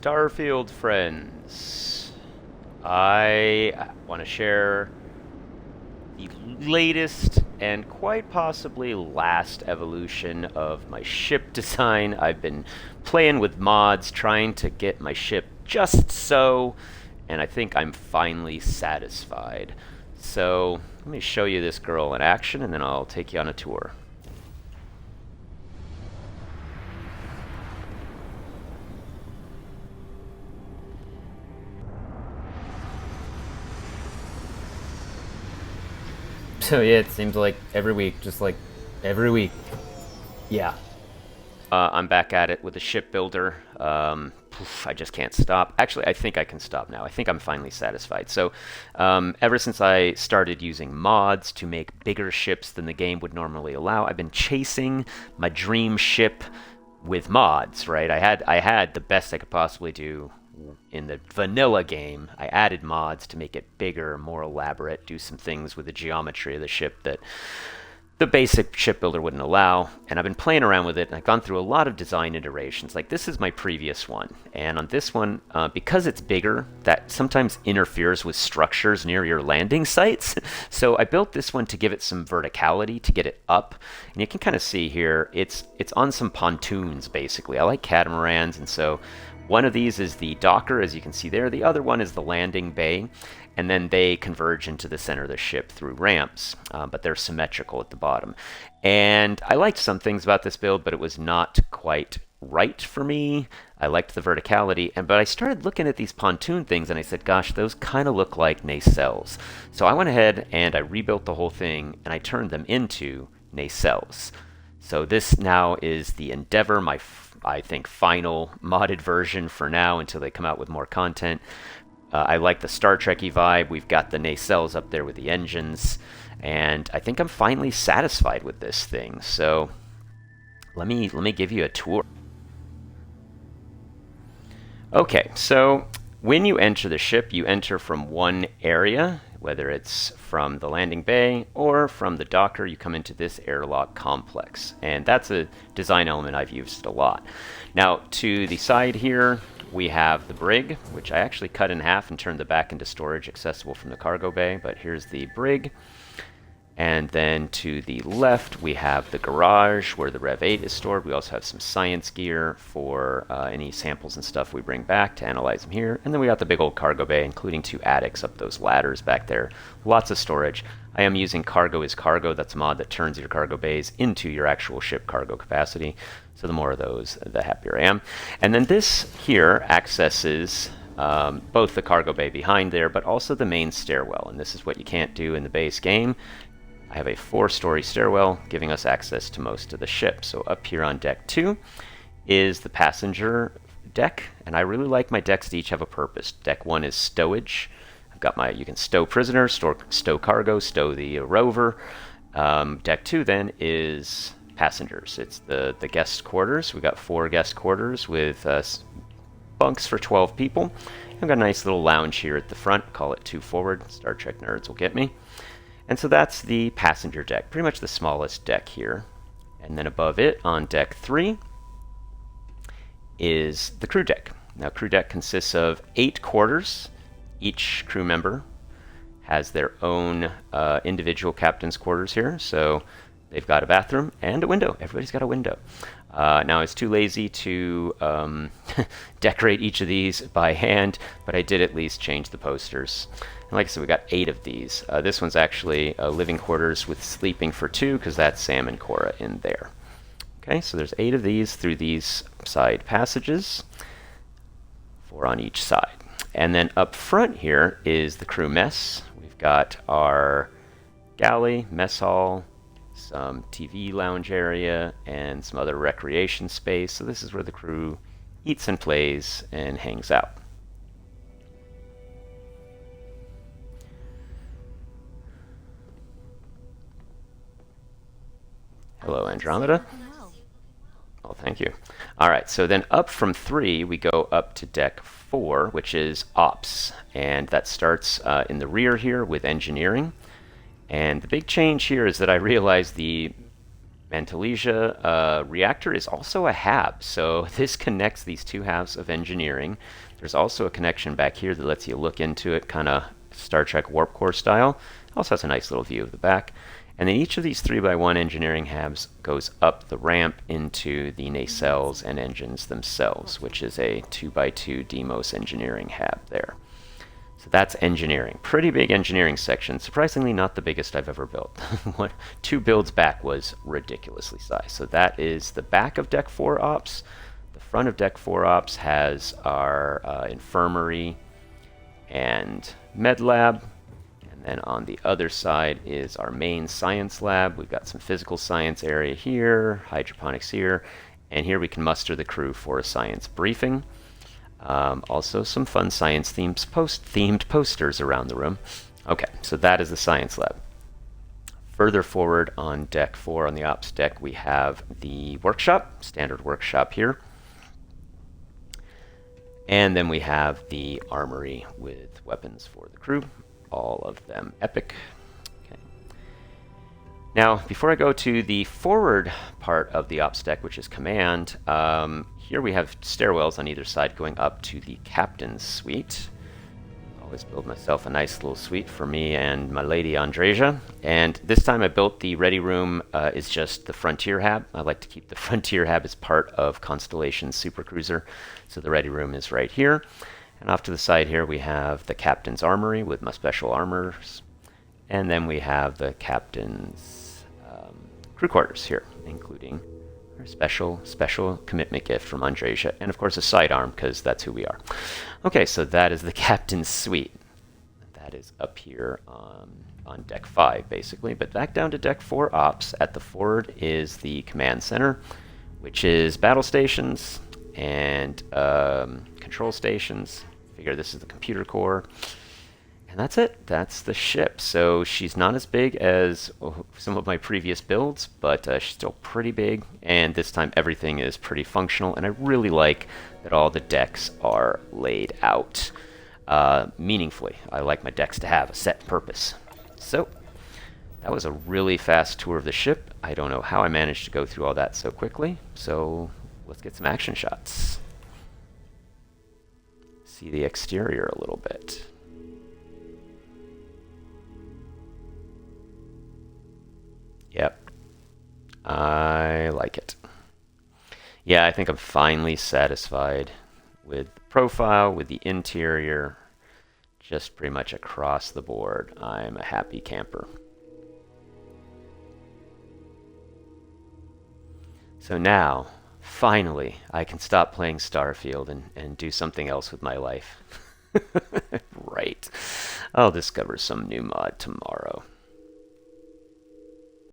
Starfield friends, I want to share the latest and quite possibly last evolution of my ship design. I've been playing with mods, trying to get my ship just so, and I think I'm finally satisfied. So let me show you this girl in action, and then I'll take you on a tour. So yeah, it seems like every week, just like every week. Yeah. I'm back at it with the ship builder. I just can't stop. Actually, I think I can stop now. I think I'm finally satisfied. So, ever since I started using mods to make bigger ships than the game would normally allow, I've been chasing my dream ship with mods. Right? I had the best I could possibly do in the vanilla game. I added mods to make it bigger, more elaborate, do some things with the geometry of the ship that the basic shipbuilder wouldn't allow, and I've been playing around with it, and I've gone through a lot of design iterations. Like, this is my previous one, and on this one, because it's bigger, that sometimes interferes with structures near your landing sites. So I built this one to give it some verticality, to get it up, and you can kind of see here, it's on some pontoons, basically. I like catamarans, and so one of these is the docker, as you can see there. The other one is the landing bay, and then they converge into the center of the ship through ramps, but they're symmetrical at the bottom. And I liked some things about this build, but it was not quite right for me. I liked the verticality, but I started looking at these pontoon things, and I said, gosh, those kind of look like nacelles. So I went ahead and I rebuilt the whole thing, and I turned them into nacelles. So this now is the Endeavor, I think, final modded version for now until they come out with more content. I like the Star Trek-y vibe. We've got the nacelles up there with the engines, and I think I'm finally satisfied with this thing. So let me give you a tour. Okay, so when you enter the ship, you enter from one area, whether it's from the landing bay or from the docker. You come into this airlock complex, and that's a design element I've used a lot. Now, to the side here, we have the brig, which I actually cut in half and turned the back into storage accessible from the cargo bay, but here's the brig. And then to the left, we have the garage where the Rev 8 is stored. We also have some science gear for any samples and stuff we bring back to analyze them here. And then we got the big old cargo bay, including 2 attics up those ladders back there. Lots of storage. I am using Cargo is Cargo. That's a mod that turns your cargo bays into your actual ship cargo capacity. So the more of those, the happier I am. And then this here accesses both the cargo bay behind there, but also the main stairwell. And this is what you can't do in the base game. I have a 4-story stairwell giving us access to most of the ship. So up here on deck 2 is the passenger deck, and I really like my decks to each have a purpose. Deck 1 is stowage. I've got you can stow prisoners, stow cargo, stow the rover. Deck 2 then is passengers. It's the guest quarters. We've got 4 guest quarters with bunks for 12 people. I've got a nice little lounge here at the front. Call it 2 forward. Star Trek nerds will get me. And so that's the passenger deck, pretty much the smallest deck here. And then above it, on deck 3, is the crew deck. Now, crew deck consists of 8 quarters. Each crew member has their own individual captain's quarters here. So they've got a bathroom and a window. Everybody's got a window. Now, I was too lazy to decorate each of these by hand, but I did at least change the posters. And like I said, we got 8 of these. This one's actually living quarters with sleeping for 2, because that's Sam and Cora in there. Okay, so there's 8 of these through these side passages, 4 on each side. And then up front here is the crew mess. We've got our galley, mess hall, some TV lounge area, and some other recreation space. So this is where the crew eats and plays and hangs out. Hello, Andromeda. Oh, thank you. All right, so then up from 3, we go up to deck 4, which is ops. And that starts in the rear here with engineering. And the big change here is that I realized the Mantelesia reactor is also a hab, so this connects these two halves of engineering. There's also a connection back here that lets you look into it, kind of Star Trek Warp Core style. Also has a nice little view of the back. And then each of these 3x1 engineering halves goes up the ramp into the nacelles and engines themselves, which is a 2x2 Deimos engineering hab there. So that's engineering. Pretty big engineering section. Surprisingly not the biggest I've ever built. 2 builds back was ridiculously sized. So that is the back of Deck 4 Ops. The front of Deck 4 Ops has our infirmary and med lab. And then on the other side is our main science lab. We've got some physical science area here, hydroponics here, and here we can muster the crew for a science briefing. Also some fun science themed posters around the room. Okay, so that is the science lab. Further forward on Deck 4, on the ops deck, we have the workshop, standard workshop here. And then we have the armory with weapons for the crew, all of them epic. Okay. Now, before I go to the forward part of the ops deck, which is command, here we have stairwells on either side going up to the captain's suite. Always build myself a nice little suite for me and my lady Andreja. And this time I built the ready room is just the Frontier Hab. I like to keep the Frontier Hab as part of Constellation's Supercruiser. So the ready room is right here. And off to the side here we have the captain's armory with my special armors. And then we have the captain's crew quarters here, including special commitment gift from Andreja, and of course a sidearm, because that's who we are. Okay, so that is the captain's suite. That is up here on Deck 5, basically. But back down to Deck 4 Ops, at the forward is the command center, which is battle stations and control stations. Figure this is the computer core. And that's it. That's the ship. So she's not as big as some of my previous builds, but she's still pretty big. And this time everything is pretty functional. And I really like that all the decks are laid out meaningfully. I like my decks to have a set purpose. So that was a really fast tour of the ship. I don't know how I managed to go through all that so quickly. So let's get some action shots. See the exterior a little bit. Yep, I like it. Yeah, I think I'm finally satisfied with the profile, with the interior, just pretty much across the board. I'm a happy camper. So now, finally, I can stop playing Starfield and do something else with my life. Right. I'll discover some new mod tomorrow.